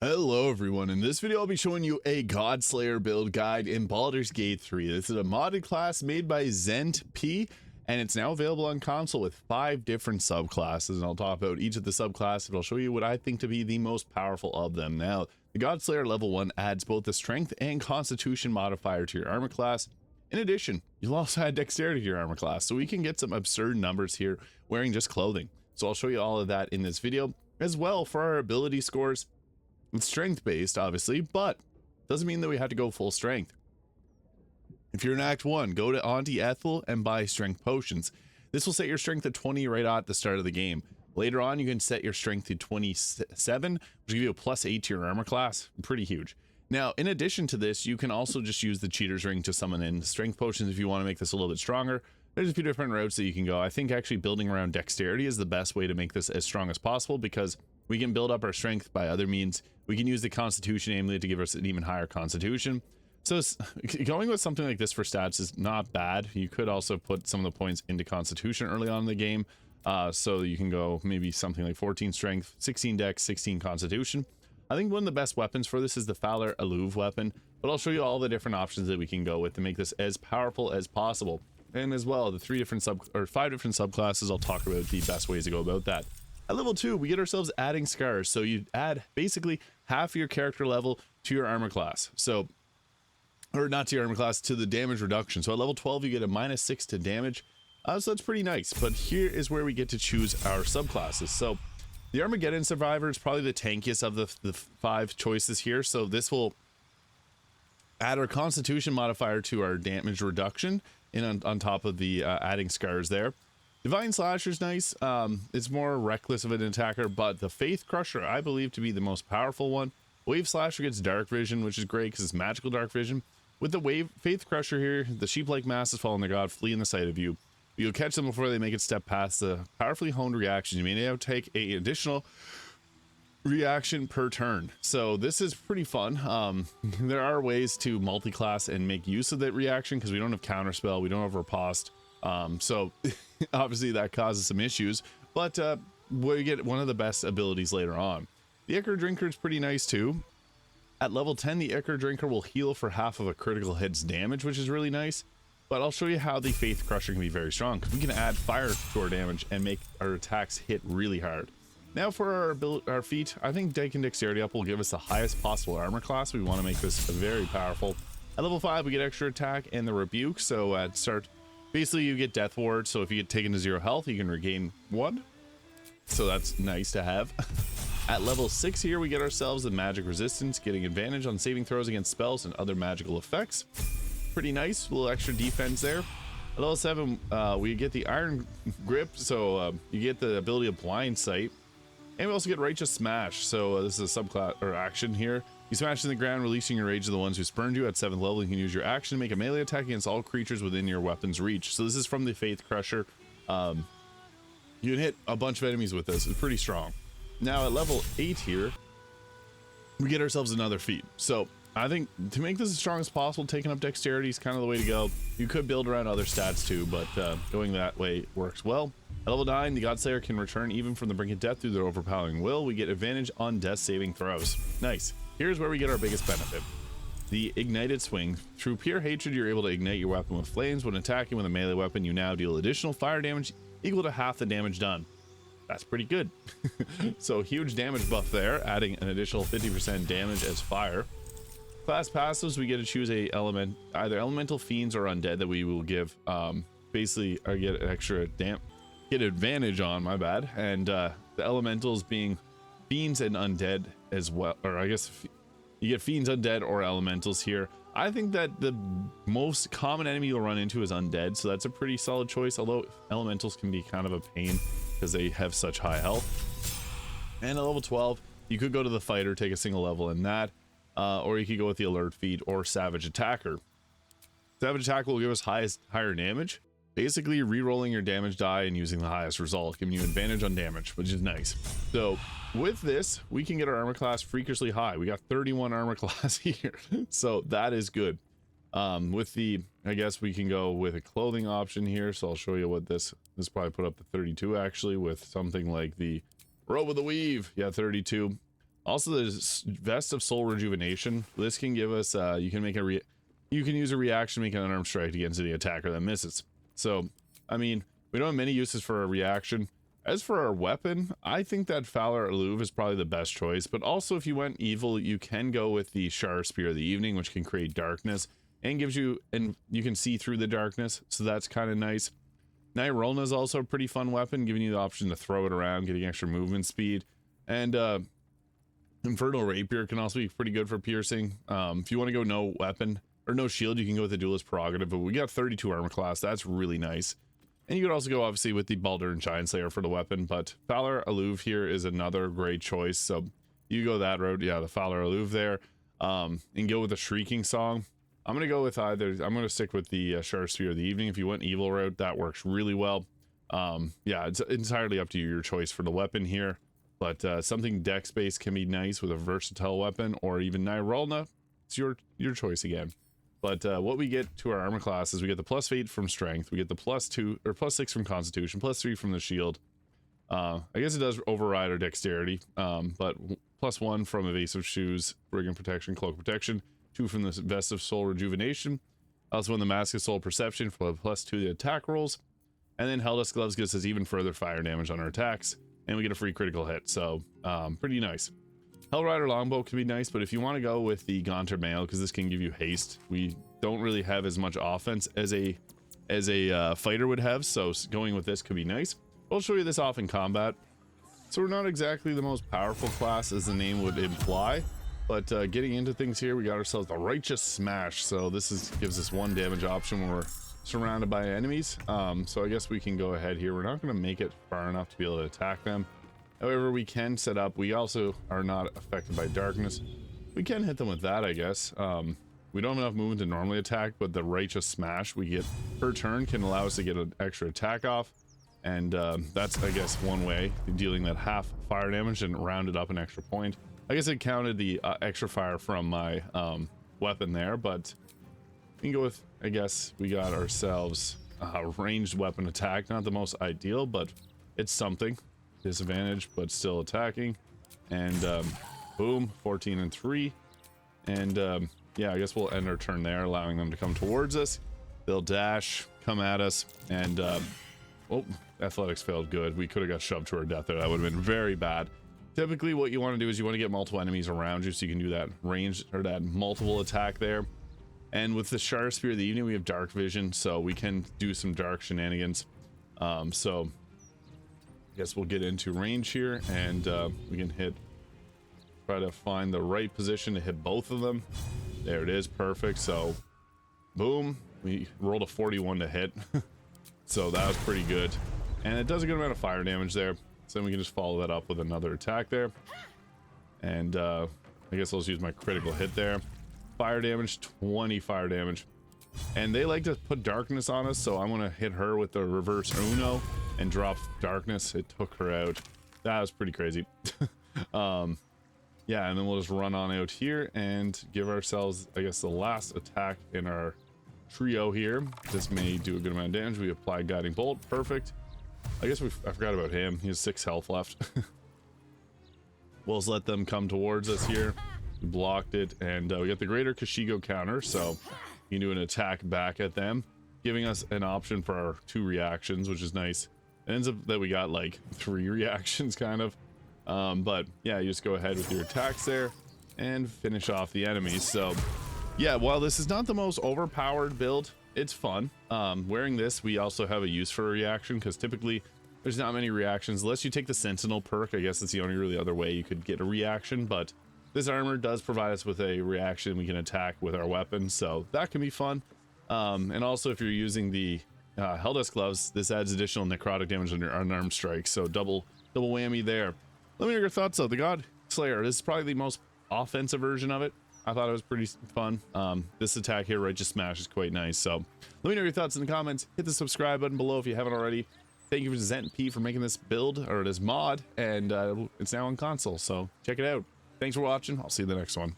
Hello everyone, in this video I'll be showing you a God Slayer build guide in Baldur's Gate 3. This is a modded class made by P, and it's now available on console with 5 different subclasses, and I'll talk about each of the subclasses and I'll show you what I think to be the most powerful of them. Now, the God Slayer level 1 adds both the strength and constitution modifier to your armor class. In addition, you'll also add dexterity to your armor class, so we can get some absurd numbers here wearing just clothing. So I'll show you all of that in this video. As well, for our ability scores, it's strength based, obviously, but doesn't mean that we have to go full strength. If you're in Act 1, go to Auntie Ethel and buy strength potions. This will set your strength at 20 right at the start of the game. Later on, you can set your strength to 27, which will give you a +8 to your armor class. Pretty huge. Now, in addition to this, you can also just use the Cheater's Ring to summon in strength potions if you want to make this a little bit stronger. There's a few different routes that you can go. I think actually building around dexterity is the best way to make this as strong as possible, because we can build up our strength by other means. We can use the constitution amulet to give us an even higher constitution. So going with something like this for stats is not bad. You could also put some of the points into constitution early on in the game. So you can go maybe something like 14 strength, 16 dex, 16 constitution. I think one of the best weapons for this is the Fowler Alluve weapon, but I'll show you all the different options that we can go with to make this as powerful as possible. And as well, the 5 different subclasses, I'll talk about the best ways to go about that. At level 2, we get ourselves adding scars. So you add basically half your character level to your armor class. So, or not to your armor class, to the damage reduction. So at level 12, you get a -6 to damage. So that's pretty nice. But here is where we get to choose our subclasses. So the Armageddon Survivor is probably the tankiest of the 5 choices here. So this will add our constitution modifier to our damage reduction on top of the adding scars there. Divine Slasher's nice. It's more reckless of an attacker, but the Faith Crusher I believe to be the most powerful one. Wave Slasher gets dark vision, which is great because it's magical dark vision. With the Faith Crusher here, the sheep-like masses fall on their god, flee in the sight of you. You'll catch them before they make it step past the powerfully honed reactions. You may now take an additional reaction per turn. So this is pretty fun. There are ways to multi-class and make use of that reaction because we don't have counterspell, we don't have riposte. So obviously that causes some issues, but we get one of the best abilities later on. The Ichor Drinker is pretty nice too. At level 10, the Ichor Drinker will heal for half of a critical hit's damage, which is really nice. But I'll show you how the Faith Crusher can be very strong, because we can add fire to our damage and make our attacks hit really hard. Now for our feat, I think Deck and Dexterity up will give us the highest possible armor class. We want to make this very powerful. At level 5, we get extra attack and the Rebuke. So at start, basically you get Death Ward. So if you get taken to 0 health, you can regain 1. So that's nice to have. At level 6 here, we get ourselves the Magic Resistance, getting advantage on saving throws against spells and other magical effects. Pretty nice, a little extra defense there. At level 7, we get the Iron Grip. So you get the ability of Blind Sight. And we also get Righteous Smash. So this is a subclass or action here. You smash in the ground, releasing your rage to the ones who spurned you. At 7th level, you can use your action to make a melee attack against all creatures within your weapon's reach. So this is from the Faith Crusher. You can hit a bunch of enemies with this. It's pretty strong. Now at level 8 here, we get ourselves another feat. So I think to make this as strong as possible, taking up dexterity is kind of the way to go. You could build around other stats too, but going that way works well. At level 9, the God Slayer can return even from the brink of death through their overpowering will. We get advantage on death saving throws. Nice. Here's where we get our biggest benefit. The Ignited Swing. Through pure hatred, you're able to ignite your weapon with flames. When attacking with a melee weapon, you now deal additional fire damage equal to half the damage done. That's pretty good. So huge damage buff there, adding an additional 50% damage as fire. Class passives, we get to choose a element, either elemental fiends or undead, that we will give basically or get an extra get advantage on, my bad. And the elementals being fiends and undead as well, or I guess you get fiends, undead, or elementals here. I think that the most common enemy you'll run into is undead, so that's a pretty solid choice, although elementals can be kind of a pain because they have such high health. And at level 12, you could go to the fighter, take a single level in that, or you could go with the alert feat or savage attacker. Savage attack will give us higher damage, basically re-rolling your damage die and using the highest result, giving you advantage on damage, which is nice. So with this, we can get our armor class freakishly high. We got 31 armor class here, so that is good. With the, I guess we can go with a clothing option here. So I'll show you what this probably put up to 32 actually, with something like the Robe of the Weave. Yeah, 32. Also, the Vest of Soul Rejuvenation. This can give us, you can use a reaction to make an unarmed strike against any attacker that misses. So, I mean, we don't have many uses for a reaction. As for our weapon, I think that Fowler Alluve is probably the best choice, but also if you went evil, you can go with the Shar Spear of the Evening, which can create darkness and gives you, and you can see through the darkness, so that's kind of nice. Night Rolna is also a pretty fun weapon, giving you the option to throw it around, getting extra movement speed. And Infernal Rapier can also be pretty good for piercing. If you want to go no weapon or no shield, you can go with the Duelist Prerogative, but we got 32 armor class. That's really nice. And you could also go obviously with the Baldur and Giant Slayer for the weapon, but Fowler Alluve here is another great choice. So you go that road. Yeah, the Fowler Alluve there. And go with the Shrieking Song. I'm going to go with either, I'm going to stick with the Shar Spear of the Evening. If you went evil route, that works really well. Yeah, it's entirely up to you, your choice for the weapon here. But something dex based can be nice with a versatile weapon, or even Night Rolna. It's your choice again. But what we get to our armor class is we get the +8 from strength, we get the +2 or +6 from constitution, +3 from the shield. I guess it does override our dexterity, but +1 from evasive shoes, brigand protection, cloak protection, 2 from the Vest of Soul Rejuvenation, also in the Mask of Soul Perception for the +2 to the attack rolls, and then Helldust Gloves gives us even further fire damage on our attacks, and we get a free critical hit, so pretty nice. Hellrider Longbow can be nice, but if you want to go with the Gaunter Mail, because this can give you haste, we don't really have as much offense as a fighter would have, so going with this could be nice. I'll show you this off in combat. So we're not exactly the most powerful class as the name would imply, but getting into things here, we got ourselves the Righteous Smash. So this gives us 1 damage option when we're surrounded by enemies. So I guess we can go ahead here. We're not going to make it far enough to be able to attack them. However, we can set up, we also are not affected by darkness. We can hit them with that, I guess. We don't have enough movement to normally attack, but the Righteous Smash we get per turn can allow us to get an extra attack off. And that's, I guess, one way, dealing that half fire damage and round it up an extra point. I guess it counted the extra fire from my weapon there, but we can go with, I guess, we got ourselves a ranged weapon attack. Not the most ideal, but it's something. Disadvantage, but still attacking. And boom, 14 and 3. And yeah, I guess we'll end our turn there, allowing them to come towards us. They'll dash, come at us, and oh, athletics failed. Good. We could have got shoved to our death there. That would have been very bad. Typically what you want to do is you want to get multiple enemies around you so you can do that range or that multiple attack there. And with the Shar Spear of the Evening, we have dark vision, so we can do some dark shenanigans. So I guess we'll get into range here, and we can try to find the right position to hit both of them. There it is, perfect. So boom, we rolled a 41 to hit. So that was pretty good, and it does a good amount of fire damage there. So then we can just follow that up with another attack there, and I guess I'll just use my critical hit there. Fire damage, 20 fire damage, and they like to put darkness on us, so I'm gonna hit her with the reverse Uno and drop darkness. It took her out. That was pretty crazy. Yeah, and then we'll just run on out here and give ourselves, I guess, the last attack in our trio here. This may do a good amount of damage. We apply Guiding Bolt, perfect. I guess I forgot about him. He has 6 health left. We'll just let them come towards us here. We blocked it, and we got the Greater Kashigo counter, so you can do an attack back at them, giving us an option for our 2 reactions, which is nice. It ends up that we got like 3 reactions kind of, but yeah, you just go ahead with your attacks there and finish off the enemies. So yeah, while this is not the most overpowered build, it's fun. Wearing this, we also have a use for a reaction, because typically there's not many reactions unless you take the Sentinel perk. I guess that's the only really other way you could get a reaction, but this armor does provide us with a reaction. We can attack with our weapon, so that can be fun. And also if you're using the Helldust Gloves, this adds additional necrotic damage on your unarmed strikes, so double whammy there. Let me know your thoughts though. The God Slayer, this is probably the most offensive version of it. I thought it was pretty fun. This attack here, Righteous Smash, is quite nice. So let me know your thoughts in the comments. Hit the subscribe button below if you haven't already. Thank you to ZentP for making this build, or this mod, and it's now on console, so check it out. Thanks for watching. I'll see you in the next one.